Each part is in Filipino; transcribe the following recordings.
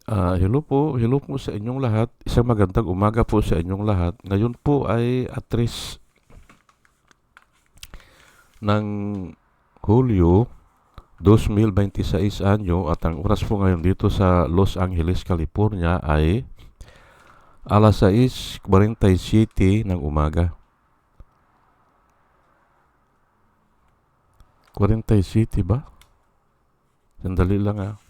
Hello po sa inyong lahat. Isang magandang umaga po sa inyong lahat. Ngayon po ay 3 ng Hulyo 2026 anyo at ang oras po ngayon dito sa Los Angeles, California ay alas 6:47 ng umaga. 47 ba? Sandali lang ah.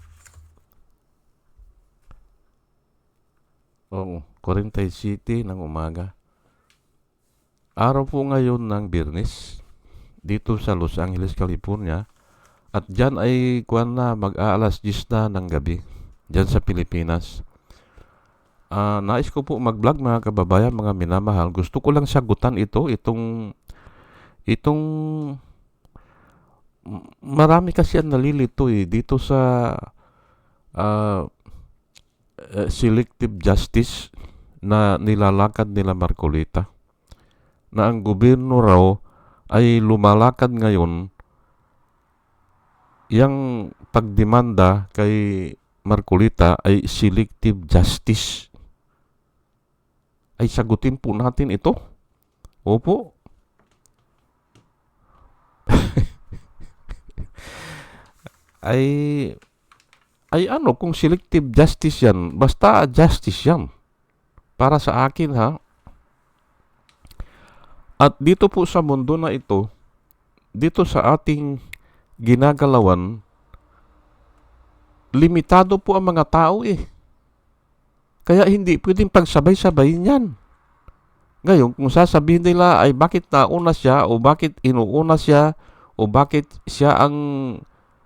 Oo, 47 ng umaga. Araw po ngayon ng Biyernes dito sa Los Angeles, California. At dyan ay mag-aalas 10 na ng gabi dyan sa Pilipinas. Nais ko po mag-vlog mga kababayan, mga minamahal. Gusto ko lang sagutan itong marami kasi ang nalilito dito sa ah, selective justice na nilalakad nila Marcolita. Na ang gobyerno raw ay lumalakad ngayon yang pagdemanda kay Marcolita ay selective justice. Ay sagutin po natin ito. Opo. ay ano kung selective justice yan, basta justice yan. Para sa akin ha. At dito po sa mundo na ito, dito sa ating ginagalawan, limitado po ang mga tao Kaya hindi pwedeng pagsabay-sabayin yan. Ngayon, kung sasabihin nila ay bakit nauna siya o bakit inuuna siya o bakit siya ang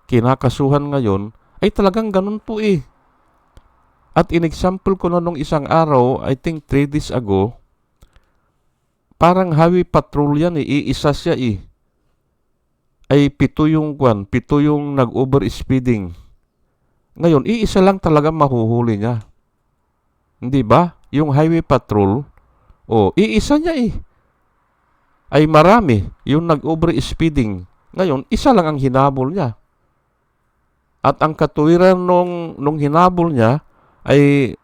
kinakasuhan ngayon, ay talagang ganun po At in-example ko na nung isang araw, I think 3 days ago, parang highway patrol yan iisa siya Ay 7 yung nag-over speeding. Ngayon, iisa lang talaga mahuhuli niya. Hindi ba? Yung highway patrol, iisa niya Ay marami yung nag-over speeding. Ngayon, isa lang ang hinabol niya. At ang katuwiran nung hinabol niya ay,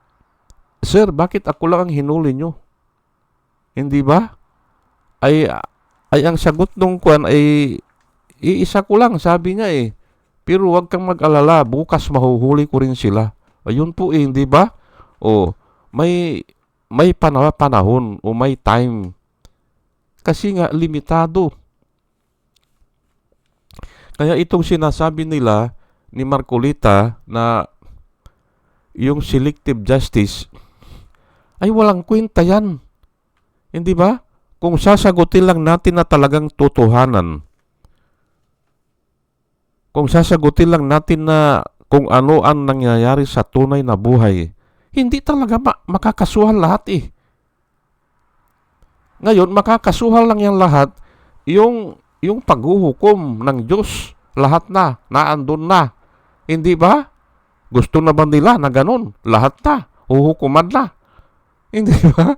Sir, bakit ako lang ang hinuli nyo? Hindi ba? Ay ang sagot nung ay, iisa ko lang, sabi niya Pero huwag kang mag-alala, bukas mahuhuli ko rin sila. Ayun po hindi ba? May panahon o may time. Kasi nga, limitado. Kaya itong sinasabi nila ni Marcolita na yung selective justice ay walang kwenta yan. Hindi ba? Kung sasagutin lang natin na talagang totohanan. Kung sasagutin lang natin na kung ano ang nangyayari sa tunay na buhay, hindi talaga makakasuhan lahat Ngayon, makakasuhan lang yan lahat yung paghuhukom ng Diyos. Lahat naandun na. Hindi ba? Gusto na ba nila na ganun? Lahat na. Huhukuman na. Hindi ba?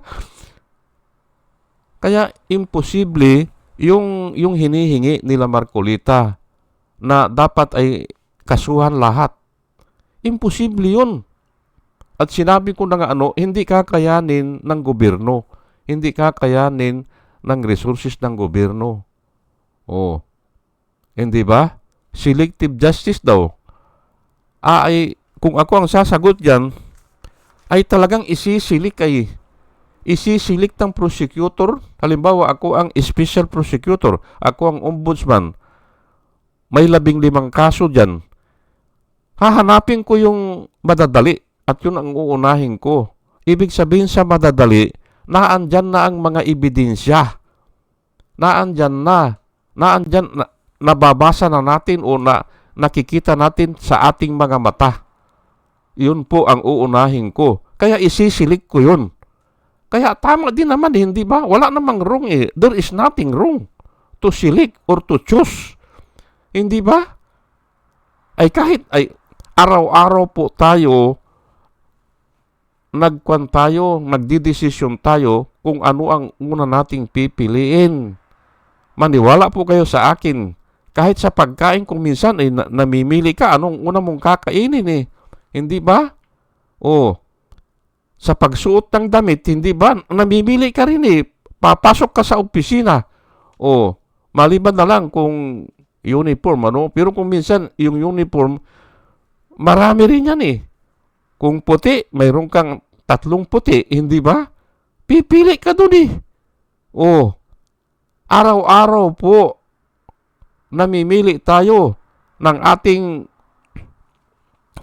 Kaya imposible yung hinihingi nila Marcolita na dapat ay kasuhan lahat. Imposible yun. At sinabi ko na nga hindi kakayanin ng gobyerno. Hindi kakayanin ng resources ng gobyerno. Hindi ba? Selective justice daw. Kung ako ang sasagot dyan, ay talagang isisilik ng prosecutor. Halimbawa, ako ang special prosecutor. Ako ang ombudsman. May 15 kaso dyan. Hahanapin ko yung madadali at yun ang uunahin ko. Ibig sabihin sa madadali, naandyan na ang mga ebidensya. Naandyan na. Nababasa na natin o nakikita natin sa ating mga mata. Yun po ang uunahin ko. Kaya isisilik ko yun. Kaya tama din naman, hindi ba? Wala namang wrong There is nothing wrong to select or to choose. Hindi ba? Kahit araw-araw po tayo nagdidesisyon tayo kung ano ang una nating pipiliin. Maniwala po kayo sa akin. Kahit sa pagkain kung minsan namimili ka, anong una mong kakainin Hindi ba? O, sa pagsuot ng damit, hindi ba? Namimili ka rin eh. Papasok ka sa opisina. O, maliban na lang kung uniform, ano? Pero kung minsan, yung uniform, marami rin yan eh. Kung puti, mayroon kang 3 puti, hindi ba? Pipili ka dun eh. O, araw-araw po, namimili tayo ng ating,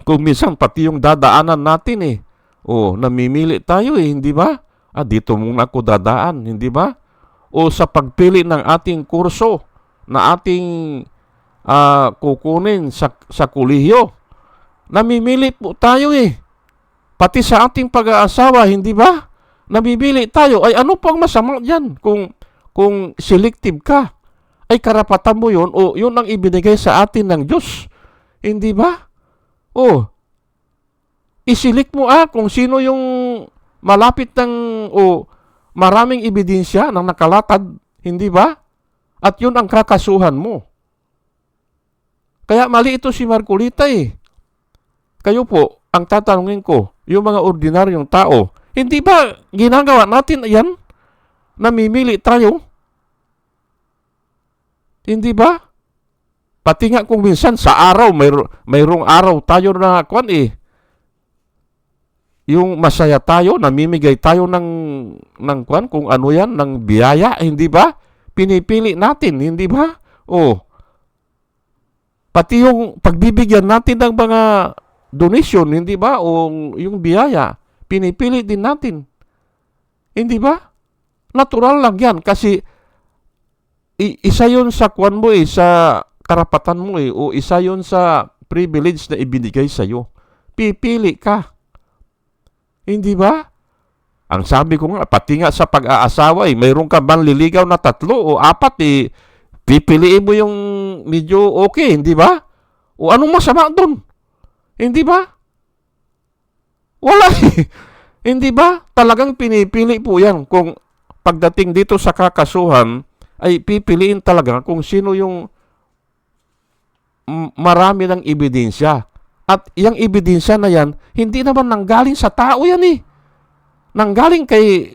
kung minsan pati yung dadaanan natin eh. O, namimili tayo eh, hindi ba? Dito muna ako dadaan, hindi ba? O sa pagpili ng ating kurso na ating kukunin sa kolehiyo. Namimili po tayo eh. Pati sa ating pag-aasawa, hindi ba? Namimili tayo. Ay ano pang masama dyan kung selective ka? Ay karapatan mo yun o yun ang ibinigay sa atin ng Diyos. Hindi ba? O, isilik mo kung sino yung malapit ng maraming ebidensya ng nakalatad, hindi ba? At yun ang kakasuhan mo. Kaya mali ito si Marcolita eh. Kayo po, ang tatanungin ko, yung mga ordinaryong tao, hindi ba ginagawa natin yan? Namimili tayo? Hindi ba? Pati nga kung minsan sa araw, mayroong araw tayo na yung masaya tayo, namimigay tayo ng kung ano yan, ng biyaya, hindi ba? Pinipili natin, hindi ba? Pati yung pagbibigyan natin ng mga donation, hindi ba? O yung biyaya, pinipili din natin. Hindi ba? Natural lang yan kasi isa yun sa mo sa karapatan mo o isa yun sa privilege na ibinigay sa'yo. Pipili ka. Hindi ba? Ang sabi ko nga, pati nga sa pag-aasawa mayroon ka manliligaw na 3 o 4 pipiliin mo yung medyo okay, hindi ba? O anong masama doon? Hindi ba? Wala Hindi ba? Talagang pinipili po yan. Kung pagdating dito sa kakasuhan, ay pipiliin talaga kung sino yung marami ng ebidensya. At yung ebidensya na yan, hindi naman nanggaling sa tao yan eh. Nanggaling kay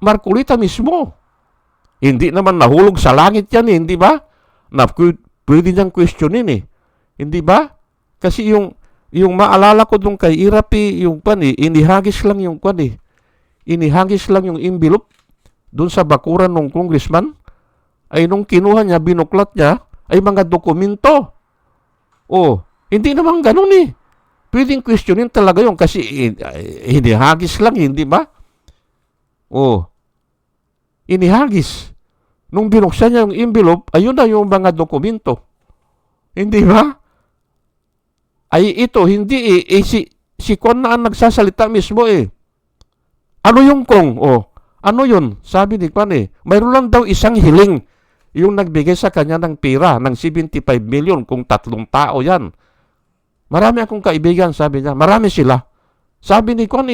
Marcolita mismo. Hindi naman nahulog sa langit yan eh, hindi ba? Na pwede niyang questionin eh. Hindi ba? Kasi yung maalala ko dun kay Irapi, yung inihagis lang yung inihagis lang yung envelope dun sa bakuran ng congressman. Ay nung kinuha niya, binuklat niya, ay mga dokumento. Hindi naman ganun eh. Pwedeng questionin talaga yun kasi inihagis lang, hindi ba? Inihagis. Nung binuksan niya yung envelope, ayun na yung mga dokumento. Hindi ba? Ay ito, hindi si Kwan na ang nagsasalita mismo eh. Ano yung kong? Ano yun? Sabi ni Kwan mayroon lang daw isang hiling yung nagbigay sa kanya ng pera ng 75 million kung 3 tao yan. Marami akong kaibigan, sabi niya. Marami sila. Sabi ni Kwan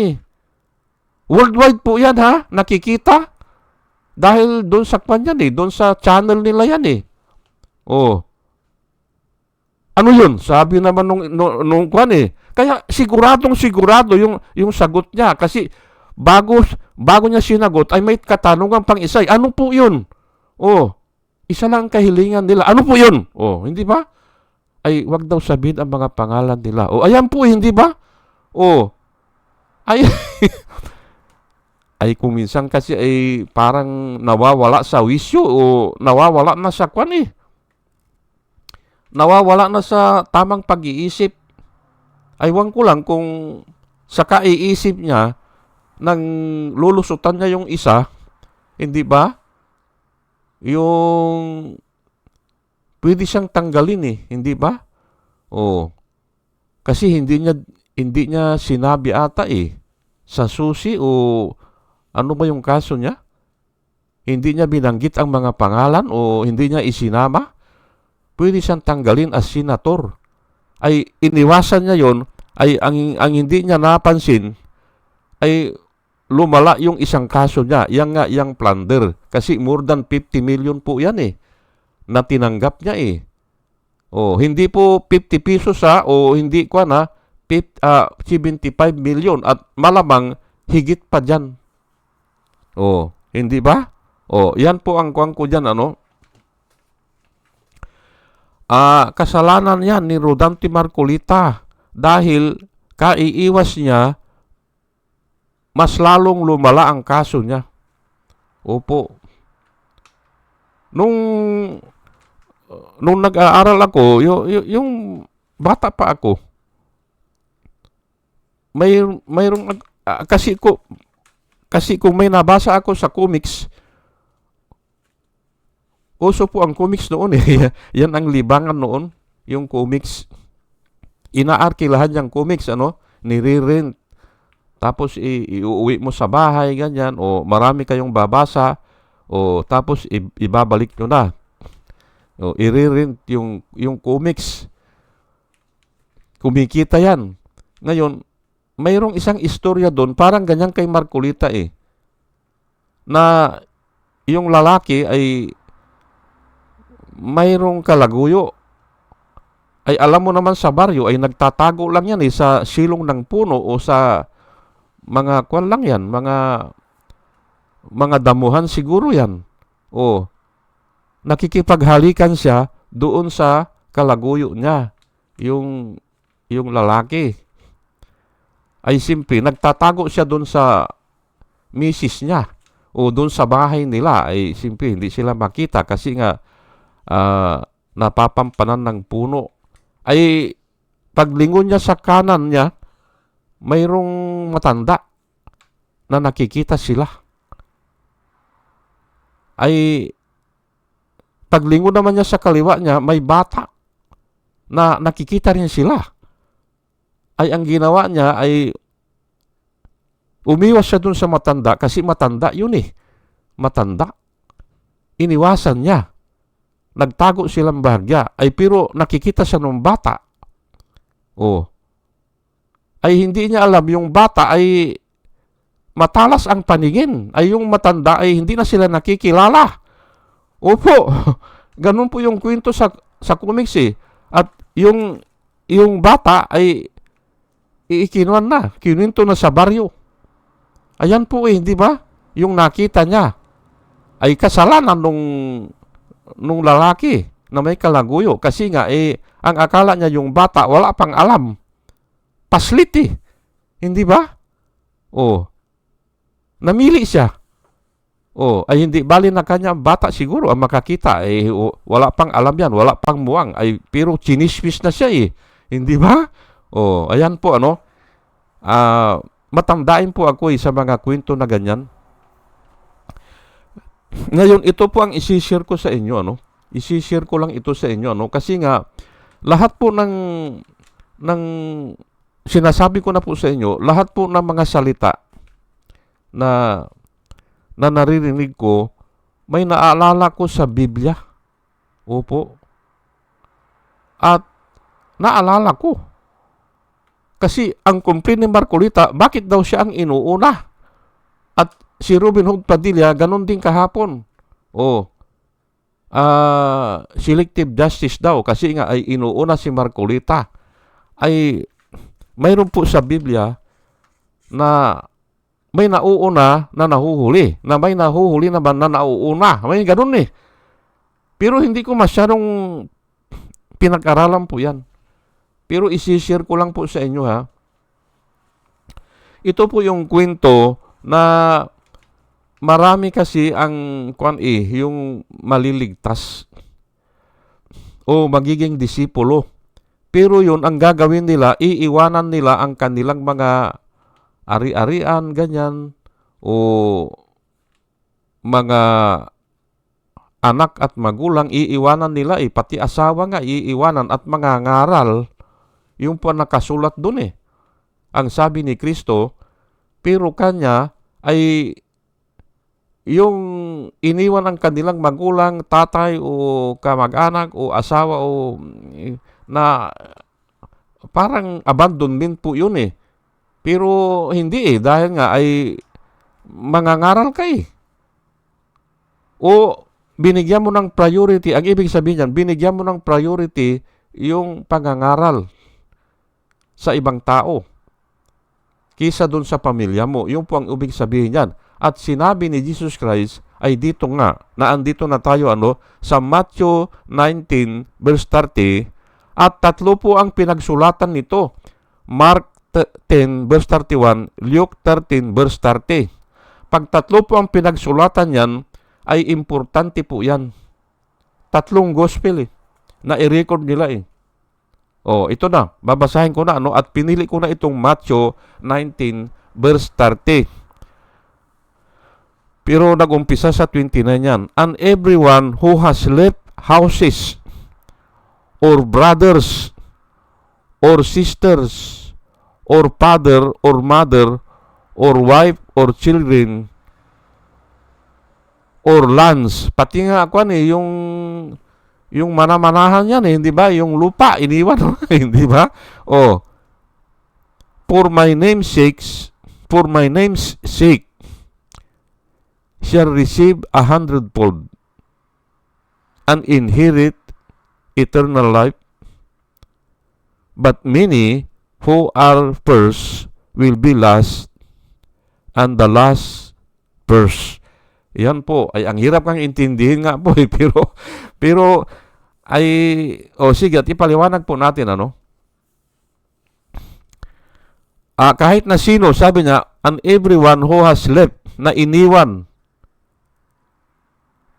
worldwide po yan ha, nakikita. Dahil doon sa Kwan yan doon sa channel nila yan Ano yun? Sabi naman nung Kwan Kaya sigurado yung sagot niya. Kasi bago niya sinagot, ay may katanungan pang isa. Ano po yun? Isa lang ang kahilingan nila. Ano po yun? Hindi ba? Ay, wag daw sabihin ang mga pangalan nila. Ayan po, hindi ba? Ay, ay kung minsan kasi ay parang nawawala sa wisyo o nawawala na sa Kwan nawawala na sa tamang pag-iisip. Aywan ko lang kung sa kaiisip niya nang lulusutan niya yung isa, hindi ba? Yung pwede siyang tanggalin hindi ba? Kasi hindi niya sinabi ata sa susi o ano ba yung kaso niya? Hindi niya binanggit ang mga pangalan o hindi niya isinama? Pwede siyang tanggalin as senator. Ay iniwasan niya yon, ay ang hindi niya napansin ay lumala yung isang kaso niya. Yang plunder. Kasi more than 50 million po yan na tinanggap niya hindi po 50 pesos o hindi 50 75 million at malamang higit pa dyan. Hindi ba? Yan po ang kuwang ko dyan, kasalanan yan ni Rodante Marcolita dahil kaiiwas niya, mas lalong lumala ang kaso niya. Opo. Nung nag-aaral ako, yung bata pa ako, mayroong kasi kung may nabasa ako sa comics, uso po ang comics noon eh. Yan ang libangan noon, yung comics. Inaarkilahan yung comics, nire-rent. Tapos iuwi mo sa bahay, ganyan, o marami kayong babasa, o tapos ibabalik nyo na. I-rent yung comics. Kumikita yan. Ngayon, mayroong isang istorya doon, parang ganyan kay Marcolita na yung lalaki ay mayroong kalaguyo. Ay alam mo naman sa baryo ay nagtatago lang yan sa silong ng puno o sa mga kwan lang yan, mga damuhan siguro yan. Nakikipaghalikan siya doon sa kalaguyo niya, yung lalaki. Ay simple, nagtatago siya doon sa misis niya o doon sa bahay nila. Ay simple, hindi sila makita kasi nga napapampanan ng puno. Ay paglingon niya sa kanan niya, mayroong matanda na nakikita sila. Ay paglingon naman niya sa kaliwa niya, may bata na nakikita rin sila. Ay ang ginawa niya ay umiwas siya dun sa matanda kasi matanda yun eh. Matanda. Iniwasan niya. Nagtago silang bahagya. Ay pero nakikita siya ng bata. Ay hindi niya alam yung bata ay matalas ang paningin. Ay yung matanda ay hindi na sila nakikilala. Opo. Ganun po yung kwento sa comics eh. At yung bata ay ikinuan na. Kinuwento na sa baryo. Ayan po hindi ba? Yung nakita niya ay kasalanan nung lalaki na may kalaguyo. Kasi nga ang akala niya yung bata wala pang alam. Paslit eh. Hindi ba? Namili siya. Ay hindi bali na kanya bata siguro ang makakita. Wala pang alam yan. Wala pang muwang. Pero chinismis na siya eh. Hindi ba? Ayan po matandain po ako sa mga kwento na ganyan. Ngayon, ito po ang isi-share ko sa inyo, Isi-share ko lang ito sa inyo, Kasi nga, lahat po ng sinasabi ko na po sa inyo, lahat po ng mga salita na naririnig ko, may naalala ko sa Biblia. Opo. At naalala ko. Kasi ang complaint ni Marcolita, bakit daw siya ang inuuna? At si Robin Hood Padilla, ganon din kahapon. Selective justice daw kasi nga ay inuuna si Marcolita. Ay mayroon po sa Biblia na may nauuna na nahuhuli, na may nahuhuli naman na nauuna. May ganon eh. Pero hindi ko masyadong pinag-aralan po yan. Pero isi-share ko lang po sa inyo Ito po yung kwento na marami kasi ang yung maliligtas o magiging disipulo. Pero yun, ang gagawin nila, iiwanan nila ang kanilang mga ari-arian, ganyan, o mga anak at magulang, iiwanan nila pati asawa nga, iiwanan at mga ngaral. Yung po nakasulat dun Ang sabi ni Kristo, pero kanya ay yung iniwan ng kanilang magulang, tatay o kamag-anak o asawa o na parang abandonment po yun Pero hindi dahil nga ay mangangaral ka O binigyan mo ng priority, ang ibig sabihin niyan, binigyan mo ng priority yung pangangaral. sa ibang tao kisa dun sa pamilya mo. Yung po ang ibig sabihin yan. At sinabi ni Jesus Christ ay dito nga, na andito na tayo sa Matthew 19 verse 30, at tatlo po ang pinagsulatan nito. Mark 10 verse 31, Luke 13 verse 30. Pag tatlo po ang pinagsulatan yan, ay importante po yan. Tatlong gospel na i-record nila ito na, babasahin ko na at pinili ko na itong Matthew 19 verse 30. Pero nag-umpisa sa 29 yan. And everyone who has left houses, or brothers, or sisters, or father, or mother, or wife, or children, or lands. Pati nga yung manamanahan yan hindi ba? Yung lupa, iniwan, hindi ba? For my name's sake, shall receive 100-fold and inherit eternal life. But many who are first will be last, and the last first. Yan po, ay ang hirap kang intindihin nga po pero ay, sige, at ipaliwanag po natin kahit na sino, sabi niya, and everyone who has left, na iniwan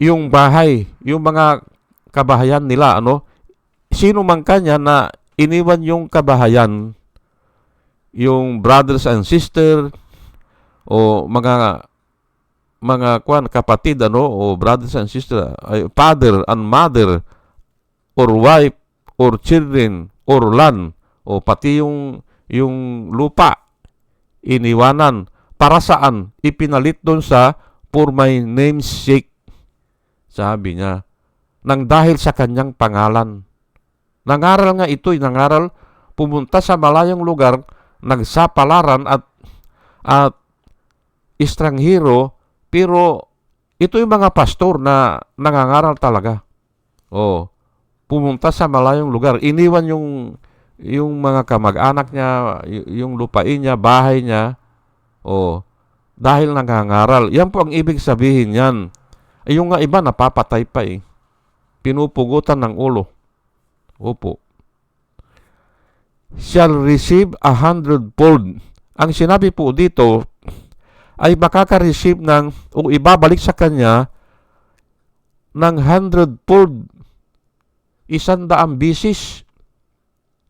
yung bahay, yung mga kabahayan nila, sino man kanya na iniwan yung kabahayan, yung brothers and sister, o mga kapatid, o brothers and sister, father and mother, or wife, or children, or land, o pati yung lupa, iniwanan. Para saan? Ipinalit doon sa for my name's sake. Sabi niya, nang dahil sa kanyang pangalan. Nangaral nga ito, pumunta sa malayong lugar, nagsapalaran at estranghero, pero ito yung mga pastor na nangangaral talaga. Pumunta sa malayong lugar, iniwan yung mga kamag-anak niya, yung lupain niya, bahay niya, dahil nangangaral. Yan po ang ibig sabihin yan. Yung nga iba napapatay pa pinupugutan ng ulo. Opo. Shall receive 100-fold. Ang sinabi po dito ay makaka-receive o ibabalik sa kanya ng 100-fold. 100 bisis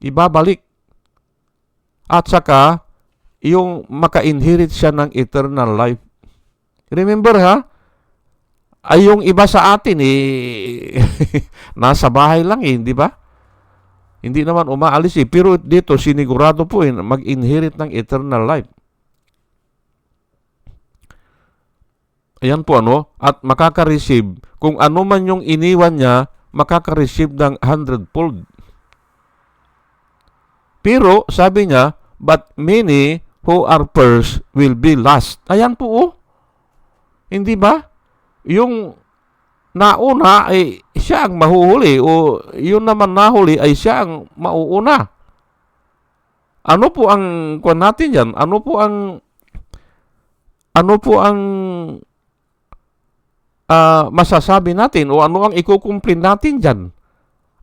ibabalik. At saka yung maka-inherit siya ng eternal life. Remember ay yung iba sa atin nasa bahay lang hindi ba? Hindi naman umaalis pero dito sinigurado po mag-inherit ng eternal life. Ayan po at makaka-receive kung ano man yung iniwan niya, makaka-receive ng 100-fold. Pero sabi niya, but many who are first will be last. Ayan po hindi ba? Yung nauna ay siya ang mahuhuli o yun naman nahuli ay siya ang mauuna. Ano po ang kuwan natin yan? Ano po ang masasabi natin o ano ang ikukumplin natin dyan?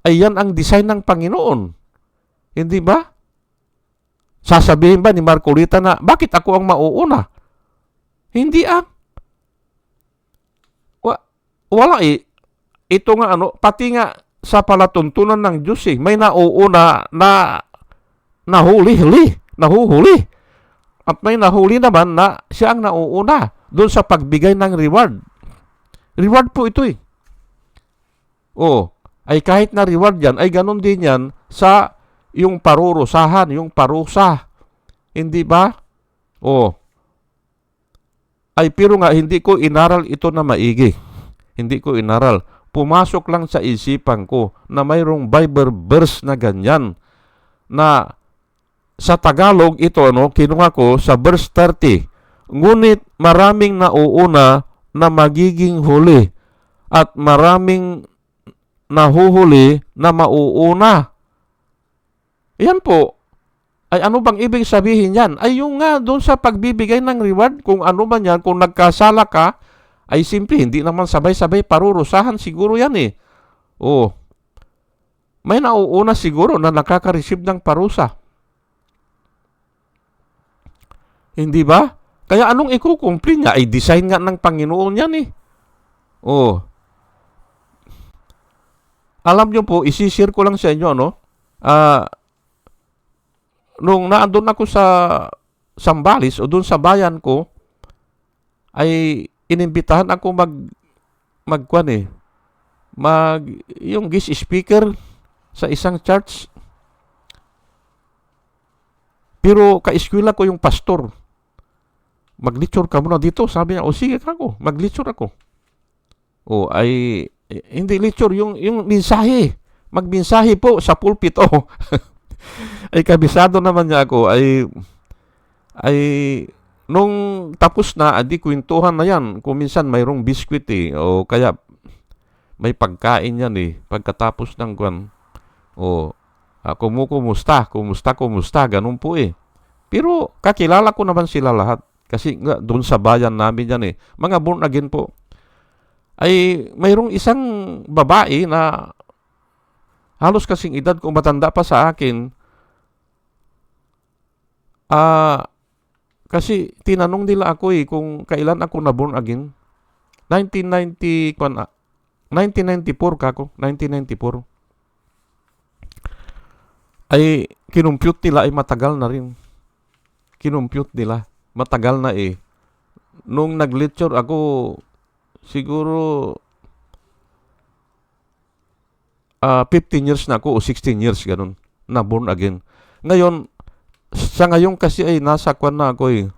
Ay yan ang design ng Panginoon. Hindi ba? Sasabihin ba ni Marcolita na, bakit ako ang mauuna? Hindi wala ito nga pati nga sa palatuntunan ng Diyos may nauuna na nahuhuli. At may nahuli naman na siya ang nauuna doon sa pagbigay ng reward. Reward po ito ay kahit na reward yan, ay ganun din yan sa yung parurusahan, yung parusa. Hindi ba? Ay pero nga hindi ko inaral ito na maigi. Hindi ko inaral. Pumasok lang sa isipan ko na mayroong Bible verse na ganyan. Na sa Tagalog ito, kinuha ko sa verse 30. Ngunit maraming nauuna na magiging huli at maraming nahuhuli na mauuna. Yan po. Ay ano bang ibig sabihin yan? Ay yung nga doon sa pagbibigay ng reward, kung ano man yan, kung nagkasala ka, ay simple, hindi naman sabay-sabay parurusahan siguro yan eh. Oh, may nauuna siguro na nakaka-receive ng parusa. Hindi ba? Kaya anong ikukumpli niya? Ay design nga ng Panginoon yan eh. Oh, alam nyo po, isishare ko lang sa inyo, no? Ah, nung naandun ako sa Sambales o doon sa bayan ko, ay inimbitahan ako magkuan eh, yung guest speaker sa isang church. Pero ka-eskwela ko yung pastor. Mag-lecture ka muna dito. Sabi niya, o sige kako, mag-lecture ako. O ay, hindi lecture, yung mensahe. Magmensahe po sa pulpit. Oh. Ay kabisado naman niya ako. Ay nung tapos na, adi kwentuhan na yan. Kung minsan mayroong biskwit eh. O kaya may pagkain yan eh. Pagkatapos ng kwan. O kumusta, ganun po eh. Pero kakilala ko naman sila lahat. Kasi nga, doon sa bayan namin yan eh. Mga born again po. Ay mayroong isang babae na halos kasing edad kung matanda pa sa akin. Kasi tinanong nila ako eh kung kailan ako na born again. 1994 kako, 1994. Ay kinumpute nila ay matagal na rin. Kinumpute nila. Matagal na eh. Nung nag-lecture ako, siguro 15 years na ako o 16 years ganun na born again. Ngayon, sa ngayon kasi ay nasa kwan na ako eh.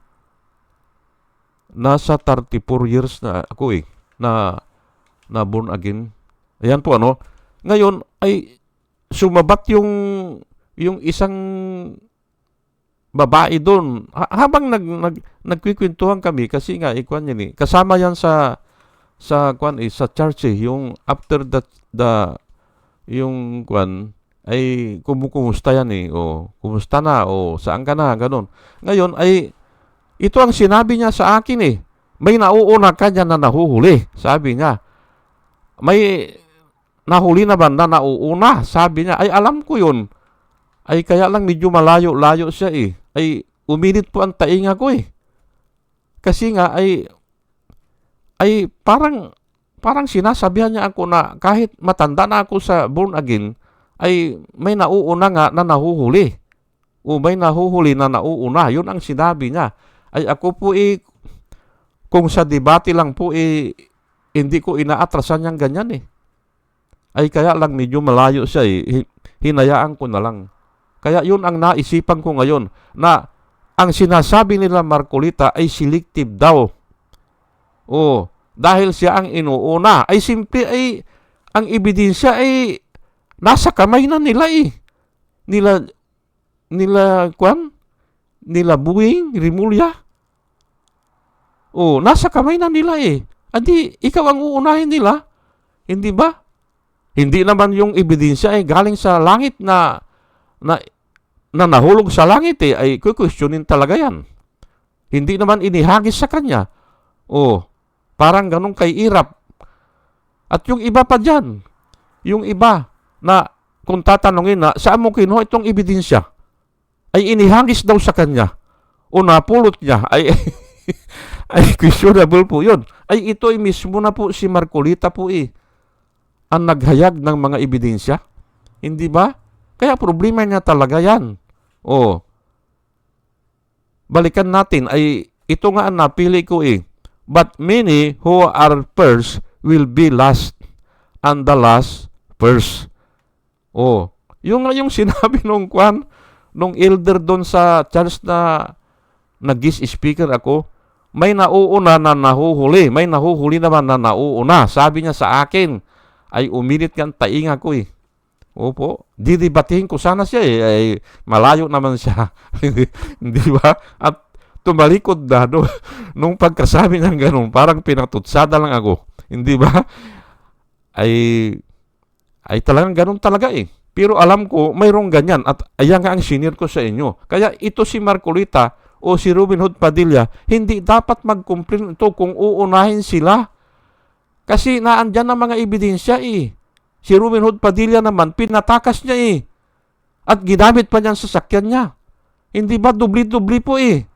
Nasa 34 years na ako eh na born again. Ayan po ano. Ngayon ay sumabat yung isang babae doon. Habang nagkikwentuhan kami kasi nga ikwan yan eh. Kasama yan sa kwan eh, sa church eh. Yung after the yung kwan ay kumusta yan eh. O kumusta na o saan ka na ganun. Ngayon ay ito ang sinabi niya sa akin eh. May nauuna ka dyan na nahuhuli. Sabi niya. May nahuli na ba na nauuna? Sabi niya. Ay alam ko yun. Ay kaya lang medyo malayo-layo siya eh. Ay uminit po ang tainga ko eh. Kasi nga ay parang sinasabihan niya ako na kahit matanda na ako sa born again, ay may nauuna nga na nahuhuli. O may nahuhuli na nauuna. Yun ang sinabi niya. Ay ako po eh, kung sa debate lang po eh, hindi ko inaatrasan niyang ganyan eh. Ay kaya lang medyo malayo siya eh. Hinayaan ko na lang. Kaya yun ang naisipan ko ngayon na ang sinasabi nila Marcolita ay selective daw. O dahil siya ang inuuna, ay simple ay ang ebidensya ay nasa kamay na nila eh. Nila Buing, Rimulya. O nasa kamay na nila eh. Andi, ikaw ang uunahin nila. Hindi ba? Hindi naman yung ebidensya ay galing sa langit na nahulog sa langit eh, ay kukwestiyonin talaga yan. Hindi naman inihagis sa kanya. O, parang ganun kay Irap. At yung iba pa dyan, yung iba na kung tatanungin na, saan mo kinuha itong ebidensya? Ay inihagis daw sa kanya. O napulot niya. Ay questionable po yun. Ay ito ay mismo na po si Marcolita po eh. Ang naghayag ng mga ebidensya. Hindi ba? Kaya problema niya talaga yan. O, balikan natin, ay ito nga ang napili ko eh. But many who are first will be last, and the last first. O, yung sinabi nung elder doon sa church na nag-guest speaker ako, may nauuna na nahuhuli, may nahuhuli naman na nauuna. Sabi niya sa akin, ay uminit nga ang tainga ko eh. Opo, didibatihin ko sana siya eh. Ay, malayo naman siya. Hindi ba? At tumalikod na nung pagkasabi niya ganun, parang pinatutsada lang ako. Hindi ba? Ay talagang ganun talaga eh. Pero alam ko, mayroong ganyan. At ayan nga ang senior ko sa inyo. Kaya ito si Marcolita o si Robin Hood Padilla, hindi dapat mag-complain ito kung uunahin sila. Kasi naandyan ang mga ebidensya eh. Si Robin Hood Padilla naman, pinatakas niya eh. At ginamit pa niya ang sasakyan niya. Hindi ba? Dubli-dubli po eh.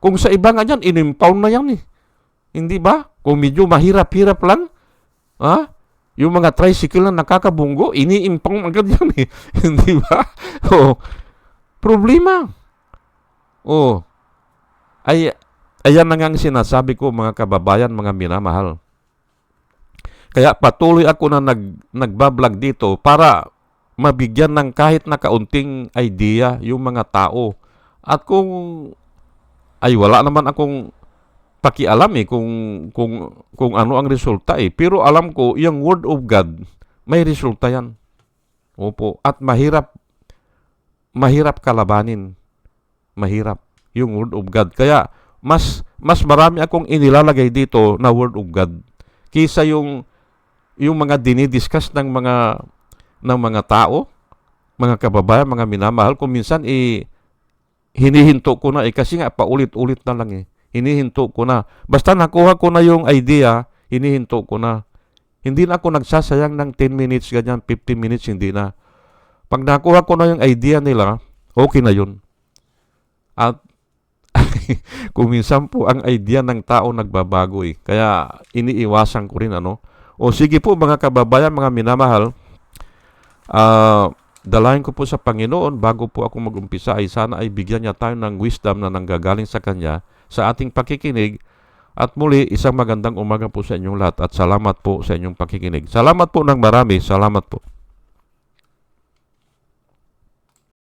Kung sa iba nga dyan, inimpound na yan eh. Hindi ba? Kung medyo mahirap-hirap lang, ha? Yung mga tricycle na nakakabunggo, ini-impound agad yan eh. Hindi ba? O, problema. O, ayan na nga ang sinasabi ko mga kababayan, mga minamahal. Kaya patuloy ako na nagbablog dito para mabigyan ng kahit na kaunting idea yung mga tao. At kung ay wala naman akong pakialam eh kung ano ang resulta eh. Pero alam ko, yung Word of God, may resulta yan. Opo. At mahirap kalabanin. Mahirap yung Word of God. Kaya mas marami akong inilalagay dito na Word of God kaysa yung mga dinidiscuss ng mga tao, mga kababayan, mga minamahal. Kung minsan hinihinto ko na kasi nga paulit-ulit na lang eh. Hinihinto ko na. Basta nakuha ko na yung idea, hinihinto ko na. Hindi na ako nagsasayang ng 10 minutes, ganyan, 15 minutes, hindi na. Pag nakuha ko na yung idea nila, okay na yun. At kung minsan po ang idea ng tao nagbabago eh. Kaya iniiwasan ko rin ano. O sige po mga kababayan, mga minamahal, dalayan ko po sa Panginoon bago po ako mag-umpisa ay sana ay bigyan niya tayo ng wisdom na nanggagaling sa Kanya sa ating pakikinig. At muli, isang magandang umaga po sa inyong lahat at salamat po sa inyong pakikinig. Salamat po ng marami. Salamat po.